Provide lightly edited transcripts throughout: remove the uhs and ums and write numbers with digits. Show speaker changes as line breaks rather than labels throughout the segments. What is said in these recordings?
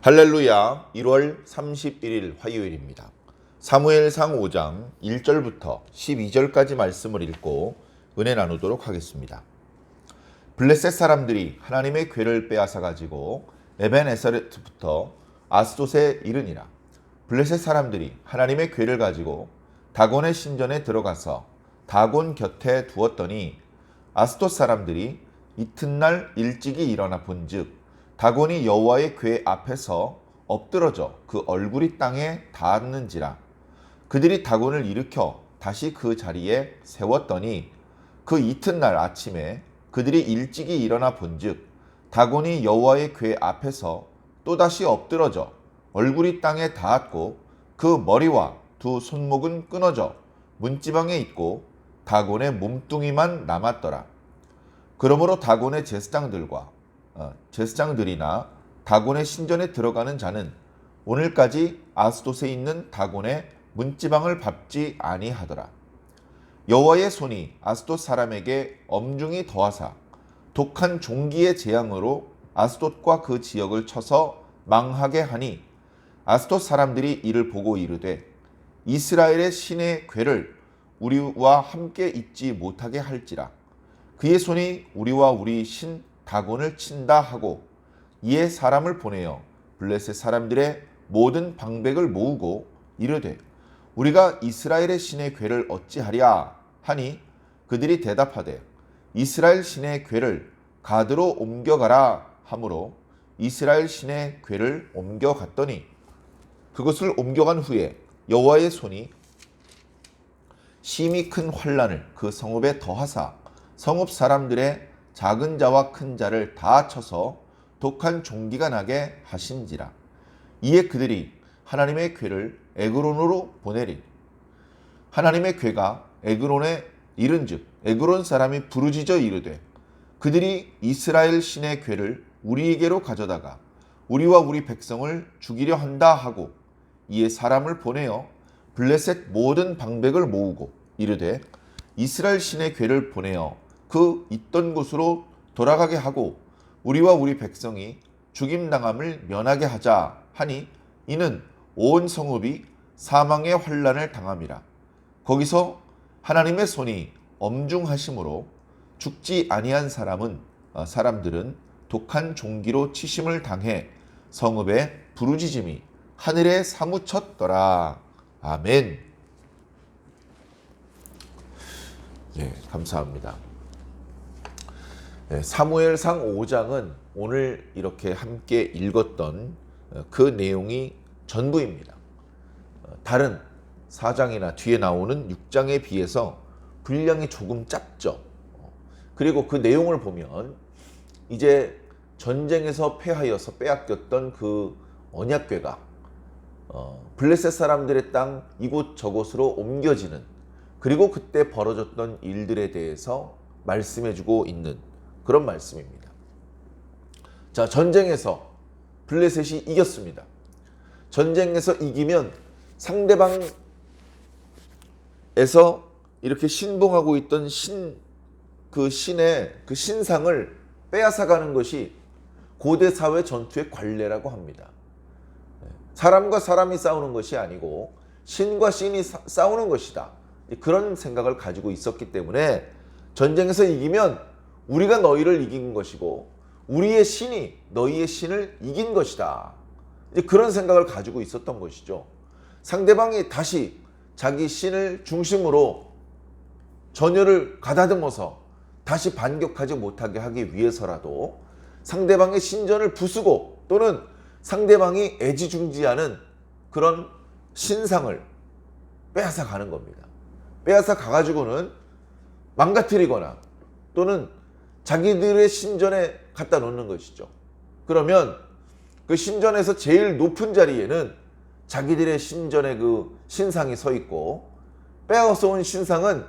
할렐루야. 1월 31일 화요일입니다. 사무엘상 5장 1절부터 12절까지 말씀을 읽고 은혜 나누도록 하겠습니다. 블레셋 사람들이 하나님의 궤를 빼앗아 가지고 에벤에서레트부터 아스돗에 이르니라. 블레셋 사람들이 하나님의 궤를 가지고 다곤의 신전에 들어가서 다곤 곁에 두었더니 아스돗 사람들이 이튿날 일찍이 일어나 본즉 다곤이 여호와의 궤 앞에서 엎드러져 그 얼굴이 땅에 닿았는지라. 그들이 다곤을 일으켜 다시 그 자리에 세웠더니 그 이튿날 아침에 그들이 일찍이 일어나 본즉 다곤이 여호와의 궤 앞에서 또다시 엎드러져 얼굴이 땅에 닿았고 그 머리와 두 손목은 끊어져 문지방에 있고 다곤의 몸뚱이만 남았더라. 그러므로 다곤의 제사장들이나 다곤의 신전에 들어가는 자는 오늘까지 아스돗에 있는 다곤의 문지방을 밟지 아니하더라. 여호와의 손이 아스돗 사람에게 엄중히 더하사 독한 종기의 재앙으로 아스돗과 그 지역을 쳐서 망하게 하니 아스돗 사람들이 이를 보고 이르되 이스라엘의 신의 궤를 우리와 함께 있지 못하게 할지라. 그의 손이 우리와 우리 신 다곤을 친다 하고 이에 사람을 보내어 블레셋 사람들의 모든 방백을 모으고 이르되 우리가 이스라엘의 신의 궤를 어찌하랴 하니 그들이 대답하되 이스라엘 신의 궤를 가드로 옮겨가라 하므로 이스라엘 신의 궤를 옮겨갔더니 그것을 옮겨간 후에 여호와의 손이 심히 큰 환난을 그 성읍에 더하사 성읍 사람들의 작은 자와 큰 자를 다 쳐서 독한 종기가 나게 하신지라. 이에 그들이 하나님의 궤를 에그론으로 보내리. 하나님의 궤가 에그론에 이른즉 에그론 사람이 부르짖어 이르되 그들이 이스라엘 신의 궤를 우리에게로 가져다가 우리와 우리 백성을 죽이려 한다 하고 이에 사람을 보내어 블레셋 모든 방백을 모으고 이르되 이스라엘 신의 궤를 보내어 그 있던 곳으로 돌아가게 하고 우리와 우리 백성이 죽임당함을 면하게 하자 하니 이는 온 성읍이 사망의 환난을 당함이라. 거기서 하나님의 손이 엄중하심으로 죽지 아니한 사람들은 독한 종기로 치심을 당해 성읍의 부르짖음이 하늘에 사무쳤더라. 아멘. 네, 감사합니다. 사무엘상 5장은 오늘 이렇게 함께 읽었던 그 내용이 전부입니다. 다른 4장이나 뒤에 나오는 6장에 비해서 분량이 조금 짧죠. 그리고 그 내용을 보면 이제 전쟁에서 패하여서 빼앗겼던 그 언약궤가 블레셋 사람들의 땅 이곳저곳으로 옮겨지는, 그리고 그때 벌어졌던 일들에 대해서 말씀해주고 있는 그런 말씀입니다. 자, 전쟁에서 블레셋이 이겼습니다. 전쟁에서 이기면 상대방에서 이렇게 신봉하고 있던 신의 그 신상을 빼앗아가는 것이 고대 사회 전투의 관례라고 합니다. 사람과 사람이 싸우는 것이 아니고 신과 신이 싸우는 것이다. 그런 생각을 가지고 있었기 때문에 전쟁에서 이기면 우리가 너희를 이긴 것이고 우리의 신이 너희의 신을 이긴 것이다. 그런 생각을 가지고 있었던 것이죠. 상대방이 다시 자기 신을 중심으로 전열을 가다듬어서 다시 반격하지 못하게 하기 위해서라도 상대방의 신전을 부수고 또는 상대방이 애지중지하는 그런 신상을 빼앗아 가는 겁니다. 빼앗아 가가지고는 망가뜨리거나 또는 자기들의 신전에 갖다 놓는 것이죠. 그러면 그 신전에서 제일 높은 자리에는 자기들의 신전의 그 신상이 서 있고 빼앗아 온 신상은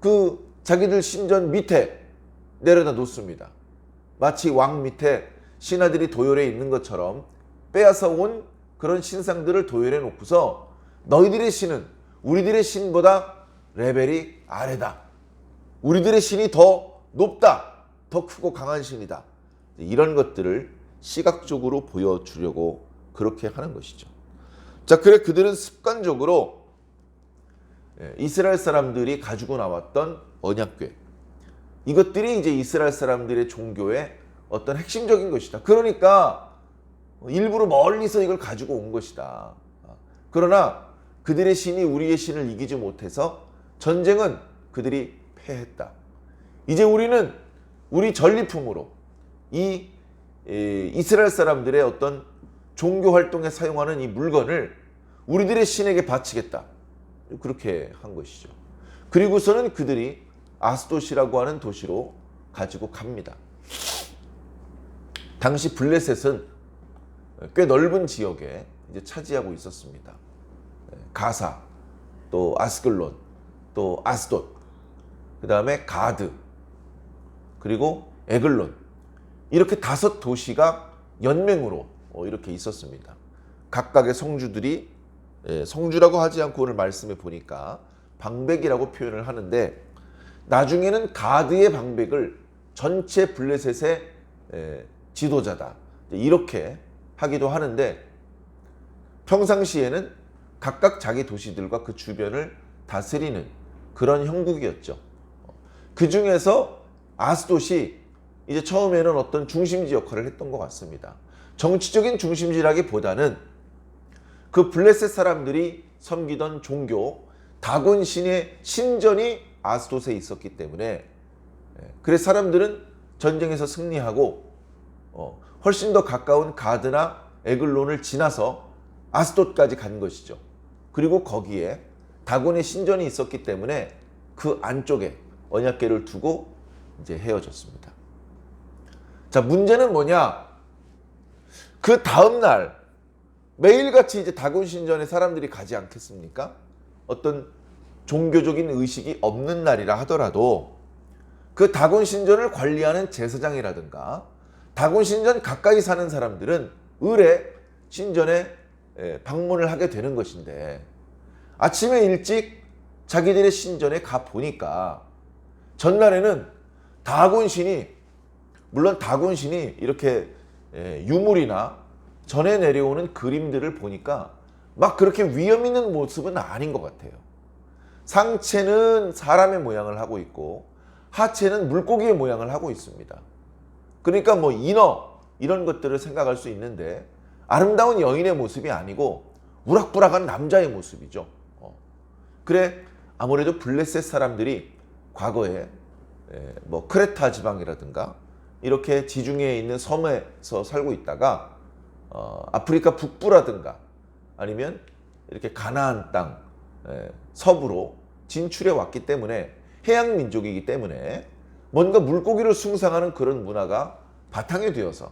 그 자기들 신전 밑에 내려다 놓습니다. 마치 왕 밑에 신하들이 도열해 있는 것처럼 빼앗아 온 그런 신상들을 도열해 놓고서 너희들의 신은 우리들의 신보다 레벨이 아래다. 우리들의 신이 더 높다. 더 크고 강한 신이다. 이런 것들을 시각적으로 보여주려고 그렇게 하는 것이죠. 자, 그래 그들은 습관적으로 이스라엘 사람들이 가지고 나왔던 언약궤, 이것들이 이제 이스라엘 사람들의 종교의 어떤 핵심적인 것이다. 그러니까 일부러 멀리서 이걸 가지고 온 것이다. 그러나 그들의 신이 우리의 신을 이기지 못해서 전쟁은 그들이 패했다. 이제 우리는 우리 전리품으로 이 이스라엘 사람들의 어떤 종교 활동에 사용하는 이 물건을 우리들의 신에게 바치겠다. 그렇게 한 것이죠. 그리고서는 그들이 아스돗이라고 하는 도시로 가지고 갑니다. 당시 블레셋은 꽤 넓은 지역에 이제 차지하고 있었습니다. 가사, 또 아스글론, 또 아스돗, 그 다음에 가드, 그리고 에글론, 이렇게 5도시가 연맹으로 이렇게 있었습니다. 각각의 성주들이, 성주라고 하지 않고 오늘 말씀에 보니까 방백이라고 표현을 하는데, 나중에는 가드의 방백을 전체 블레셋의 지도자다 이렇게 하기도 하는데, 평상시에는 각각 자기 도시들과 그 주변을 다스리는 그런 형국이었죠. 그 중에서 아스돗이 이제 처음에는 어떤 중심지 역할을 했던 것 같습니다. 정치적인 중심지라기보다는 그 블레셋 사람들이 섬기던 종교 다곤 신의 신전이 아스돗에 있었기 때문에, 그래서 사람들은 전쟁에서 승리하고 훨씬 더 가까운 가드나 에글론을 지나서 아스돗까지 간 것이죠. 그리고 거기에 다곤의 신전이 있었기 때문에 그 안쪽에 언약궤를 두고 이제 헤어졌습니다. 자, 문제는 뭐냐? 그 다음 날 매일같이 이제 다곤 신전에 사람들이 가지 않겠습니까? 어떤 종교적인 의식이 없는 날이라 하더라도 그 다곤 신전을 관리하는 제사장이라든가 다곤 신전 가까이 사는 사람들은 을에 신전에 방문을 하게 되는 것인데, 아침에 일찍 자기들의 신전에 가 보니까 전날에는 다곤 신이, 물론 다곤 신이 이렇게 유물이나 전에 내려오는 그림들을 보니까 막 그렇게 위험 있는 모습은 아닌 것 같아요. 상체는 사람의 모양을 하고 있고 하체는 물고기의 모양을 하고 있습니다. 그러니까 뭐 인어 이런 것들을 생각할 수 있는데, 아름다운 여인의 모습이 아니고 우락부락한 남자의 모습이죠. 그래 아무래도 블레셋 사람들이 과거에 뭐 크레타 지방이라든가 이렇게 지중해에 있는 섬에서 살고 있다가 아프리카 북부라든가 아니면 이렇게 가나안 땅 서부로 진출해 왔기 때문에, 해양 민족이기 때문에 뭔가 물고기를 숭상하는 그런 문화가 바탕이 되어서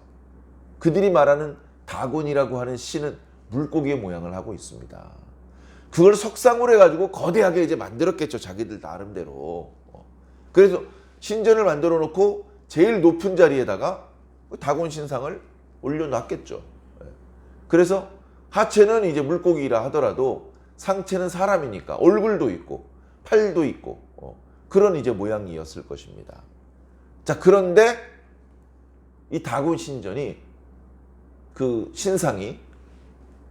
그들이 말하는 다곤이라고 하는 신은 물고기의 모양을 하고 있습니다. 그걸 석상으로 해가지고 거대하게 이제 만들었겠죠, 자기들 나름대로. 그래서 신전을 만들어 놓고 제일 높은 자리에다가 다곤 신상을 올려놨겠죠. 그래서 하체는 이제 물고기라 하더라도 상체는 사람이니까 얼굴도 있고 팔도 있고 그런 이제 모양이었을 것입니다. 자, 그런데 이 다곤 신전이, 그 신상이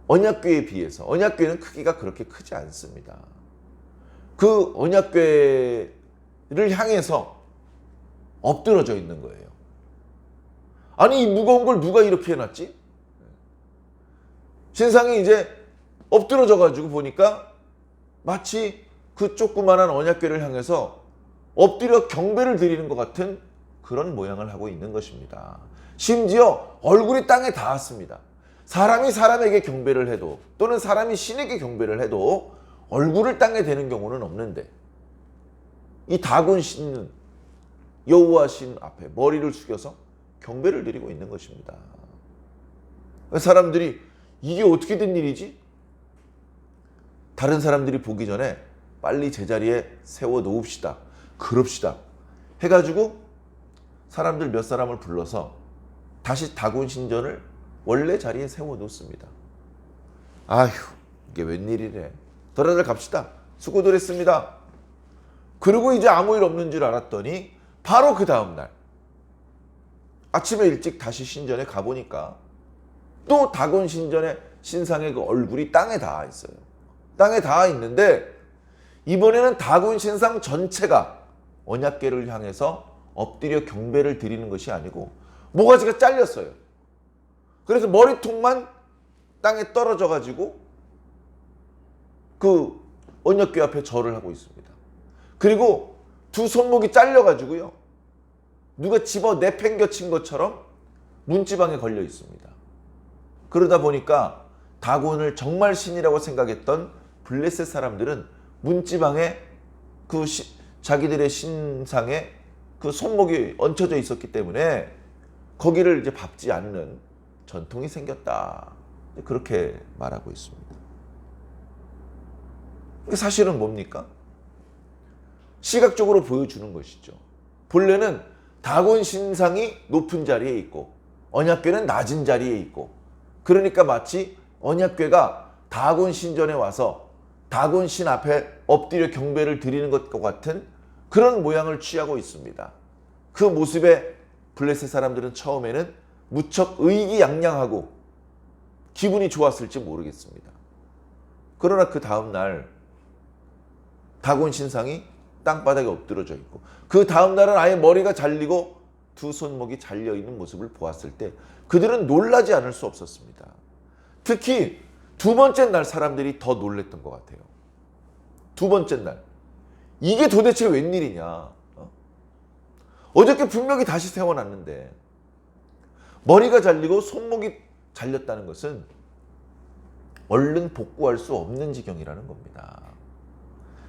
언약궤에 비해서, 언약궤는 크기가 그렇게 크지 않습니다. 그 언약궤를 향해서 엎드러져 있는 거예요. 아니, 이 무거운 걸 누가 이렇게 해놨지? 신상이 이제 엎드러져 가지고 보니까 마치 그 조그만한 언약궤를 향해서 엎드려 경배를 드리는 것 같은 그런 모양을 하고 있는 것입니다. 심지어 얼굴이 땅에 닿았습니다. 사람이 사람에게 경배를 해도, 또는 사람이 신에게 경배를 해도 얼굴을 땅에 대는 경우는 없는데, 이 다곤 신은 여호와 신 앞에 머리를 숙여서 경배를 드리고 있는 것입니다. 사람들이 이게 어떻게 된 일이지? 다른 사람들이 보기 전에 빨리 제자리에 세워 놓읍시다, 그럽시다 해가지고 사람들 몇 사람을 불러서 다시 다곤 신전을 원래 자리에 세워 놓습니다. 아휴, 이게 웬일이래. 너희들 갑시다. 수고들 했습니다. 그리고 이제 아무 일 없는 줄 알았더니 바로 그 다음날 아침에 일찍 다시 신전에 가보니까 또 다곤 신전의 신상의 그 얼굴이 땅에 닿아 있어요. 땅에 닿아 있는데 이번에는 다곤 신상 전체가 언약궤를 향해서 엎드려 경배를 드리는 것이 아니고 모가지가 잘렸어요. 그래서 머리통만 땅에 떨어져 가지고 그 언약궤 앞에 절을 하고 있습니다. 그리고 두 손목이 잘려 가지고요, 누가 집어 내팽겨친 것처럼 문지방에 걸려 있습니다. 그러다 보니까 다곤을 정말 신이라고 생각했던 블레셋 사람들은 문지방에 그 자기들의 신상에 그 손목이 얹혀져 있었기 때문에 거기를 이제 밟지 않는 전통이 생겼다. 그렇게 말하고 있습니다. 사실은 뭡니까? 시각적으로 보여주는 것이죠. 본래는 다곤 신상이 높은 자리에 있고 언약궤는 낮은 자리에 있고, 그러니까 마치 언약궤가 다곤 신전에 와서 다곤 신 앞에 엎드려 경배를 드리는 것과 같은 그런 모양을 취하고 있습니다. 그 모습에 블레셋 사람들은 처음에는 무척 의기양양하고 기분이 좋았을지 모르겠습니다. 그러나 그 다음 날 다곤 신상이 땅바닥에 엎드러져 있고, 그 다음 날은 아예 머리가 잘리고 두 손목이 잘려 있는 모습을 보았을 때 그들은 놀라지 않을 수 없었습니다. 특히 두 번째 날 사람들이 더 놀랬던 것 같아요. 두 번째 날, 이게 도대체 웬일이냐? 어저께 분명히 다시 세워놨는데 머리가 잘리고 손목이 잘렸다는 것은 얼른 복구할 수 없는 지경이라는 겁니다.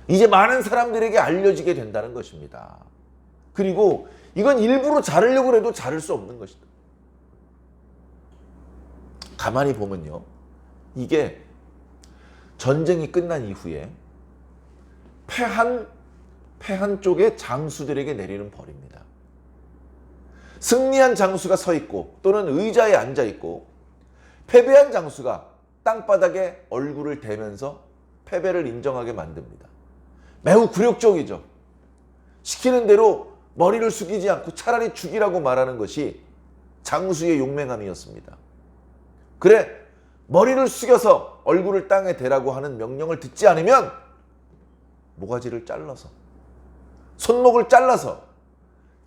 이제 많은 사람들에게 알려지게 된다는 것입니다. 그리고 이건 일부러 자르려고 해도 자를 수 없는 것이다. 가만히 보면요, 이게 전쟁이 끝난 이후에 패한 쪽의 장수들에게 내리는 벌입니다. 승리한 장수가 서 있고 또는 의자에 앉아 있고, 패배한 장수가 땅바닥에 얼굴을 대면서 패배를 인정하게 만듭니다. 매우 굴욕적이죠. 시키는 대로 머리를 숙이지 않고 차라리 죽이라고 말하는 것이 장수의 용맹함이었습니다. 그래, 머리를 숙여서 얼굴을 땅에 대라고 하는 명령을 듣지 않으면 모가지를 잘라서, 손목을 잘라서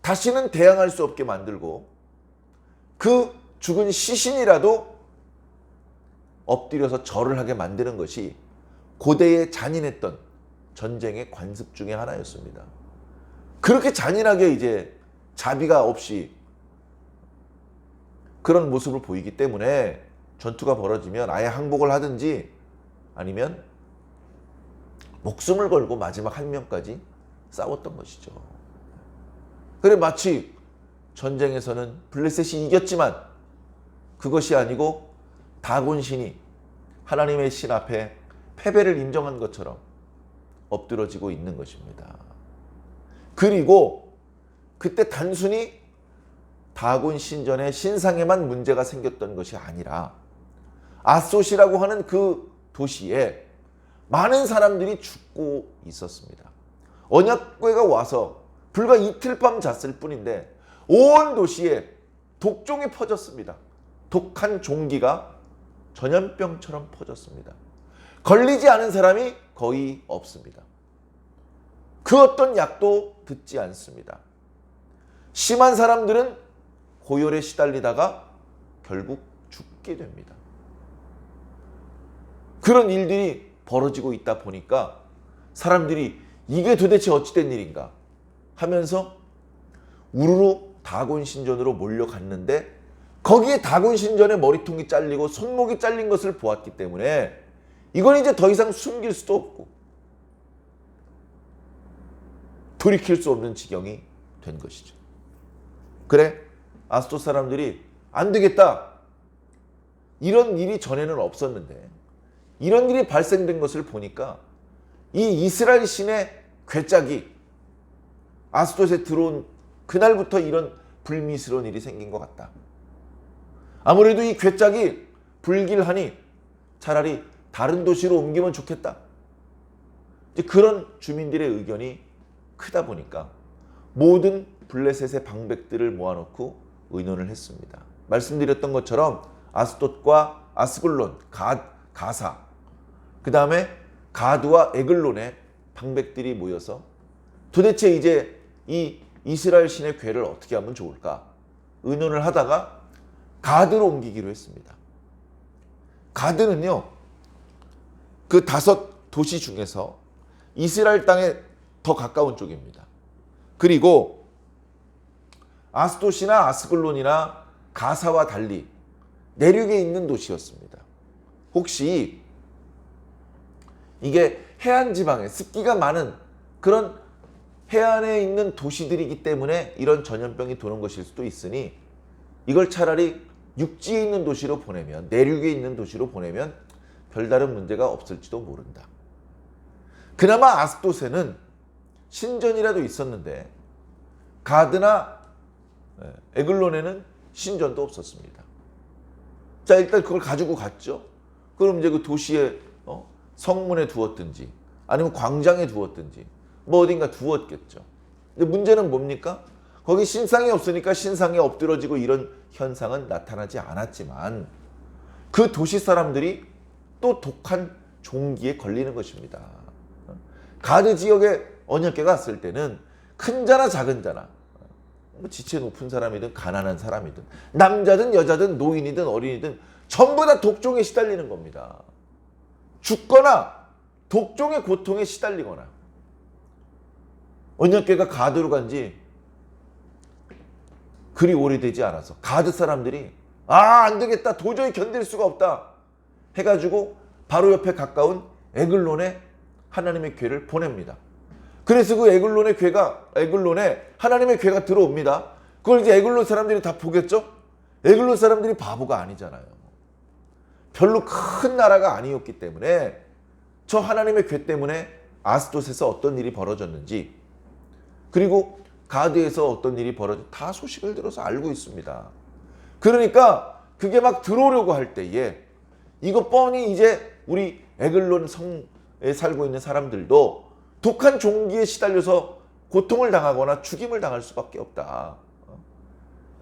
다시는 대항할 수 없게 만들고 그 죽은 시신이라도 엎드려서 절을 하게 만드는 것이 고대에 잔인했던 전쟁의 관습 중에 하나였습니다. 그렇게 잔인하게 이제 자비가 없이 그런 모습을 보이기 때문에 전투가 벌어지면 아예 항복을 하든지 아니면 목숨을 걸고 마지막 한 명까지 싸웠던 것이죠. 그래, 마치 전쟁에서는 블레셋이 이겼지만 그것이 아니고 다곤 신이 하나님의 신 앞에 패배를 인정한 것처럼 엎드러지고 있는 것입니다. 그리고 그때 단순히 다곤 신전의 신상에만 문제가 생겼던 것이 아니라 아소시라고 하는 그 도시에 많은 사람들이 죽고 있었습니다. 언약궤가 와서 불과 이틀 밤 잤을 뿐인데 온 도시에 독종이 퍼졌습니다. 독한 종기가 전염병처럼 퍼졌습니다. 걸리지 않은 사람이 거의 없습니다. 그 어떤 약도 듣지 않습니다. 심한 사람들은 고열에 시달리다가 결국 죽게 됩니다. 그런 일들이 벌어지고 있다 보니까 사람들이 이게 도대체 어찌된 일인가 하면서 우르르 다곤 신전으로 몰려갔는데, 거기에 다곤 신전의 머리통이 잘리고 손목이 잘린 것을 보았기 때문에 이건 이제 더 이상 숨길 수도 없고 돌이킬 수 없는 지경이 된 것이죠. 그래, 아스돗 사람들이 안 되겠다, 이런 일이 전에는 없었는데 이런 일이 발생된 것을 보니까 이 이스라엘 신의 괴짝이 아스돗에 들어온 그날부터 이런 불미스러운 일이 생긴 것 같다. 아무래도 이 괴짝이 불길하니 차라리 다른 도시로 옮기면 좋겠다. 이제 그런 주민들의 의견이 크다 보니까 모든 블레셋의 방백들을 모아놓고 의논을 했습니다. 말씀드렸던 것처럼 아스돗과 아스글론, 가사, 그 다음에 가드와 에글론의 방백들이 모여서 도대체 이제 이 이스라엘 신의 궤를 어떻게 하면 좋을까 의논을 하다가 가드로 옮기기로 했습니다. 가드는요, 그 5도시 중에서 이스라엘 땅에 더 가까운 쪽입니다. 그리고 아스돗이나 아스글론이나 가사와 달리 내륙에 있는 도시였습니다. 혹시 이게 해안 지방에 습기가 많은 그런 해안에 있는 도시들이기 때문에 이런 전염병이 도는 것일 수도 있으니 이걸 차라리 육지에 있는 도시로 보내면, 내륙에 있는 도시로 보내면 별다른 문제가 없을지도 모른다. 그나마 아스돗에는 신전이라도 있었는데 가드나 에글론에는 신전도 없었습니다. 자, 일단 그걸 가지고 갔죠. 그럼 이제 그 도시의 성문에 두었든지 아니면 광장에 두었든지 뭐 어딘가 두었겠죠. 근데 문제는 뭡니까? 거기 신상이 없으니까 신상에 엎드러지고 이런 현상은 나타나지 않았지만 그 도시 사람들이 또 독한 종기에 걸리는 것입니다. 가드 지역에 언약궤가 왔을 때는 큰 자나 작은 자나 지체 높은 사람이든 가난한 사람이든 남자든 여자든 노인이든 어린이든 전부 다 독종에 시달리는 겁니다. 죽거나 독종의 고통에 시달리거나. 언약궤가 가드로 간지 그리 오래되지 않아서 가드 사람들이 안 되겠다, 도저히 견딜 수가 없다 해가지고 바로 옆에 가까운 에글론에 하나님의 궤를 보냅니다. 그래서 그 에글론에 하나님의 궤가 들어옵니다. 그걸 이제 에글론 사람들이 다 보겠죠? 에글론 사람들이 바보가 아니잖아요. 별로 큰 나라가 아니었기 때문에 저 하나님의 궤 때문에 아스돗에서 어떤 일이 벌어졌는지, 그리고 가드에서 어떤 일이 벌어졌는지 다 소식을 들어서 알고 있습니다. 그러니까 그게 막 들어오려고 할 때에 이거 뻔히 이제 우리 에글론 성에 살고 있는 사람들도 독한 종기에 시달려서 고통을 당하거나 죽임을 당할 수밖에 없다.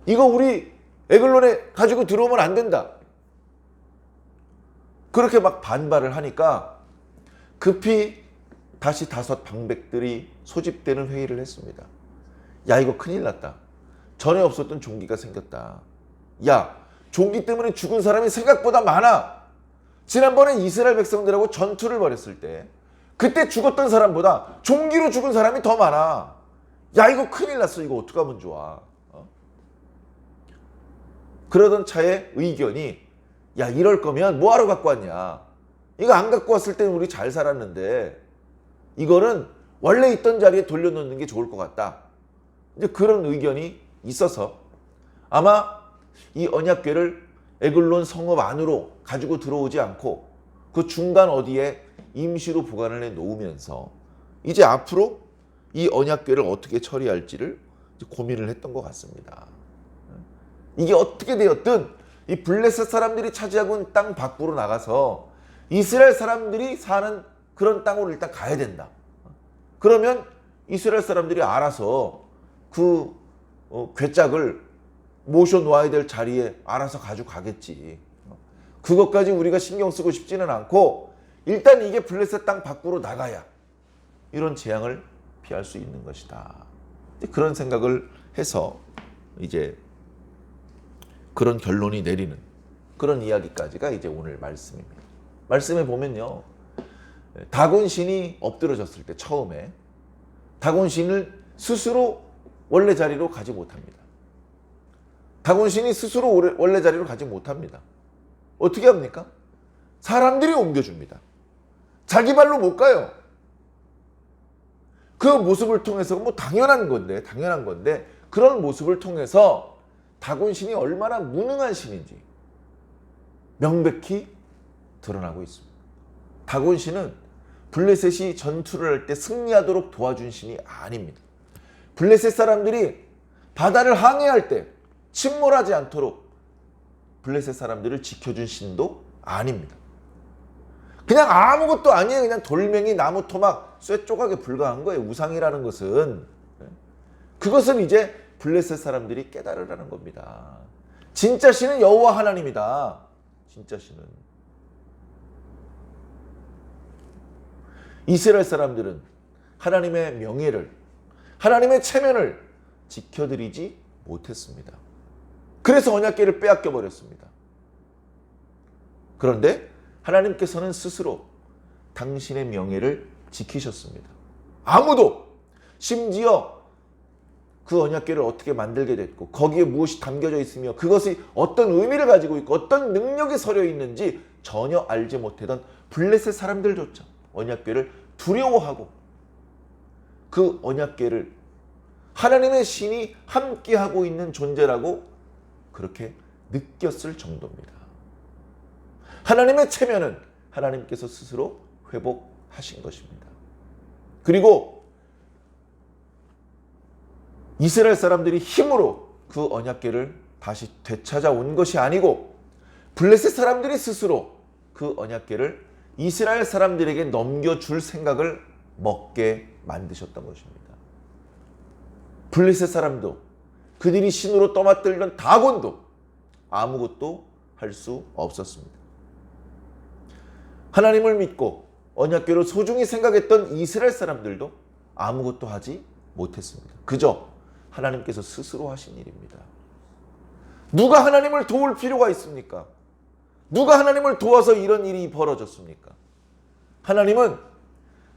이거 우리 에글론에 가지고 들어오면 안 된다. 그렇게 막 반발을 하니까 급히 다시 5 방백들이 소집되는 회의를 했습니다. 야, 이거 큰일 났다. 전에 없었던 종기가 생겼다. 야, 종기 때문에 죽은 사람이 생각보다 많아. 지난번에 이스라엘 백성들하고 전투를 벌였을 때 그때 죽었던 사람보다 종기로 죽은 사람이 더 많아. 야, 이거 큰일 났어. 이거 어떡하면 좋아. 그러던 차에 의견이, 야, 이럴 거면 뭐하러 갖고 왔냐. 이거 안 갖고 왔을 때는 우리 잘 살았는데 이거는 원래 있던 자리에 돌려놓는 게 좋을 것 같다. 이제 그런 의견이 있어서 아마 이 언약궤를 에글론 성읍 안으로 가지고 들어오지 않고 그 중간 어디에 임시로 보관을 해 놓으면서 이제 앞으로 이 언약궤를 어떻게 처리할지를 고민을 했던 것 같습니다. 이게 어떻게 되었든 이 블레셋 사람들이 차지하고 있는 땅 밖으로 나가서 이스라엘 사람들이 사는 그런 땅으로 일단 가야 된다. 그러면 이스라엘 사람들이 알아서 그 궤짝을 모셔놓아야 될 자리에 알아서 가져가겠지. 그것까지 우리가 신경 쓰고 싶지는 않고 일단 이게 블레셋 땅 밖으로 나가야 이런 재앙을 피할 수 있는 것이다. 그런 생각을 해서 이제 그런 결론이 내리는 그런 이야기까지가 이제 오늘 말씀입니다. 말씀에 보면요, 다곤 신이 엎드러졌을 때 처음에 다곤 신을 스스로 원래 자리로 가지 못합니다. 다곤 신이 스스로 원래 자리로 가지 못합니다. 어떻게 합니까? 사람들이 옮겨줍니다. 자기 발로 못 가요. 그 모습을 통해서 뭐 당연한 건데 그런 모습을 통해서 다곤 신이 얼마나 무능한 신인지 명백히 드러나고 있습니다. 다곤 신은 블레셋이 전투를 할 때 승리하도록 도와준 신이 아닙니다. 블레셋 사람들이 바다를 항해할 때 침몰하지 않도록 블레셋 사람들을 지켜준 신도 아닙니다. 그냥 아무것도 아니에요. 그냥 돌멩이, 나무 토막, 쇠 조각에 불과한 거예요. 우상이라는 것은. 그것은 이제 블레셋 사람들이 깨달으라는 겁니다. 진짜 신은 여호와 하나님이다. 진짜 신은. 이스라엘 사람들은 하나님의 명예를, 하나님의 체면을 지켜드리지 못했습니다. 그래서 언약궤를 빼앗겨 버렸습니다. 그런데 하나님께서는 스스로 당신의 명예를 지키셨습니다. 아무도, 심지어 그 언약궤를 어떻게 만들게 됐고 거기에 무엇이 담겨져 있으며 그것이 어떤 의미를 가지고 있고 어떤 능력이 서려 있는지 전혀 알지 못하던 블레셋 사람들조차 언약궤를 두려워하고 그 언약궤를 하나님의 신이 함께하고 있는 존재라고 그렇게 느꼈을 정도입니다. 하나님의 체면은 하나님께서 스스로 회복하신 것입니다. 그리고 이스라엘 사람들이 힘으로 그 언약궤를 다시 되찾아온 것이 아니고 블레셋 사람들이 스스로 그 언약궤를 이스라엘 사람들에게 넘겨줄 생각을 먹게 만드셨던 것입니다. 블레셋 사람도 그들이 신으로 떠맡들던 다곤도 아무것도 할 수 없었습니다. 하나님을 믿고 언약궤를 소중히 생각했던 이스라엘 사람들도 아무것도 하지 못했습니다. 그저 하나님께서 스스로 하신 일입니다. 누가 하나님을 도울 필요가 있습니까? 누가 하나님을 도와서 이런 일이 벌어졌습니까? 하나님은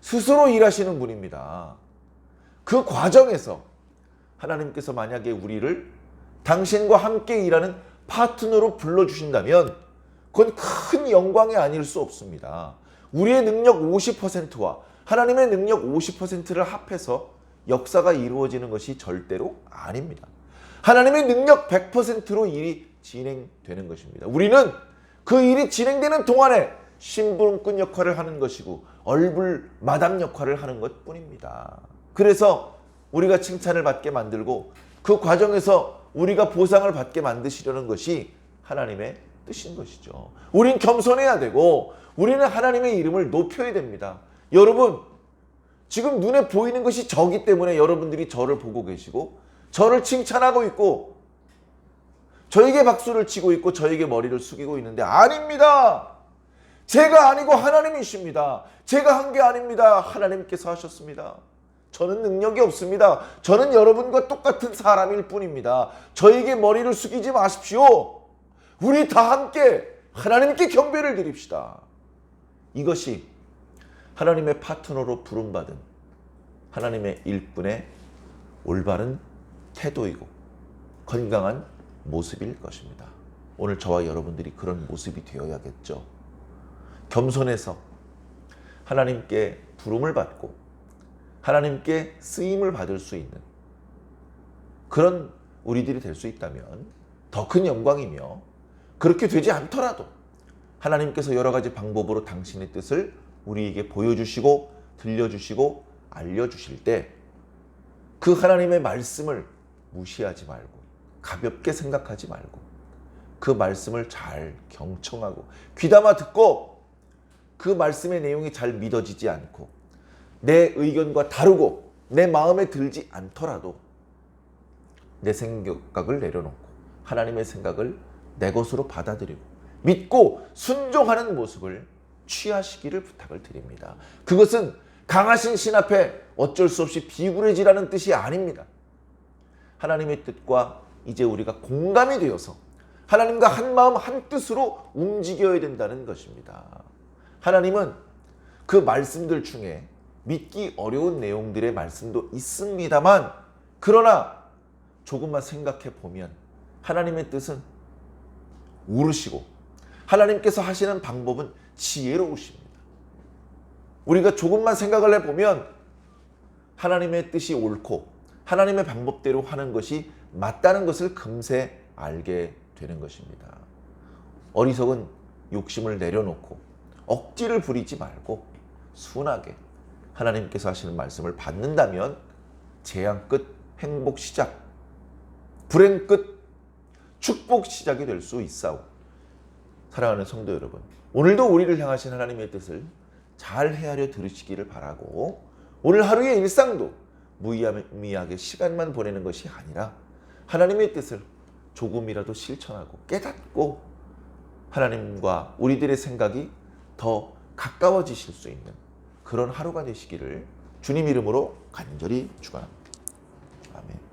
스스로 일하시는 분입니다. 그 과정에서 하나님께서 만약에 우리를 당신과 함께 일하는 파트너로 불러주신다면 그건 큰 영광이 아닐 수 없습니다. 우리의 능력 50%와 하나님의 능력 50%를 합해서 역사가 이루어지는 것이 절대로 아닙니다. 하나님의 능력 100%로 일이 진행되는 것입니다. 우리는 그 일이 진행되는 동안에 심부름꾼 역할을 하는 것이고 얼불 마담 역할을 하는 것뿐입니다. 그래서 우리가 칭찬을 받게 만들고 그 과정에서 우리가 보상을 받게 만드시려는 것이 하나님의 뜻인 것이죠. 우린 겸손해야 되고 우리는 하나님의 이름을 높여야 됩니다. 여러분, 지금 눈에 보이는 것이 저기 때문에 여러분들이 저를 보고 계시고 저를 칭찬하고 있고 저에게 박수를 치고 있고 저에게 머리를 숙이고 있는데 아닙니다. 제가 아니고 하나님이십니다. 제가 한 게 아닙니다. 하나님께서 하셨습니다. 저는 능력이 없습니다. 저는 여러분과 똑같은 사람일 뿐입니다. 저에게 머리를 숙이지 마십시오. 우리 다 함께 하나님께 경배를 드립시다. 이것이 하나님의 파트너로 부름받은 하나님의 일꾼의 올바른 태도이고 건강한 모습일 것입니다. 오늘 저와 여러분들이 그런 모습이 되어야겠죠. 겸손해서 하나님께 부름을 받고 하나님께 쓰임을 받을 수 있는 그런 우리들이 될 수 있다면 더 큰 영광이며, 그렇게 되지 않더라도 하나님께서 여러 가지 방법으로 당신의 뜻을 우리에게 보여주시고 들려주시고 알려주실 때 그 하나님의 말씀을 무시하지 말고 가볍게 생각하지 말고 그 말씀을 잘 경청하고 귀담아 듣고 그 말씀의 내용이 잘 믿어지지 않고 내 의견과 다르고 내 마음에 들지 않더라도 내 생각을 내려놓고 하나님의 생각을 내 것으로 받아들이고 믿고 순종하는 모습을 취하시기를 부탁을 드립니다. 그것은 강하신 신 앞에 어쩔 수 없이 비굴해지라는 뜻이 아닙니다. 하나님의 뜻과 이제 우리가 공감이 되어서 하나님과 한 마음 한 뜻으로 움직여야 된다는 것입니다. 하나님은 그 말씀들 중에 믿기 어려운 내용들의 말씀도 있습니다만, 그러나 조금만 생각해 보면 하나님의 뜻은 옳으시고 하나님께서 하시는 방법은 지혜로우십니다. 우리가 조금만 생각을 해보면 하나님의 뜻이 옳고 하나님의 방법대로 하는 것이 맞다는 것을 금세 알게 되는 것입니다. 어리석은 욕심을 내려놓고 억지를 부리지 말고 순하게 하나님께서 하시는 말씀을 받는다면 재앙 끝 행복 시작, 불행 끝 축복 시작이 될 수 있사오. 사랑하는 성도 여러분, 오늘도 우리를 향하신 하나님의 뜻을 잘 헤아려 들으시기를 바라고, 오늘 하루의 일상도 무의미하게 시간만 보내는 것이 아니라 하나님의 뜻을 조금이라도 실천하고 깨닫고 하나님과 우리들의 생각이 더 가까워지실 수 있는 그런 하루가 되시기를 주님 이름으로 간절히 축원합니다. 아멘.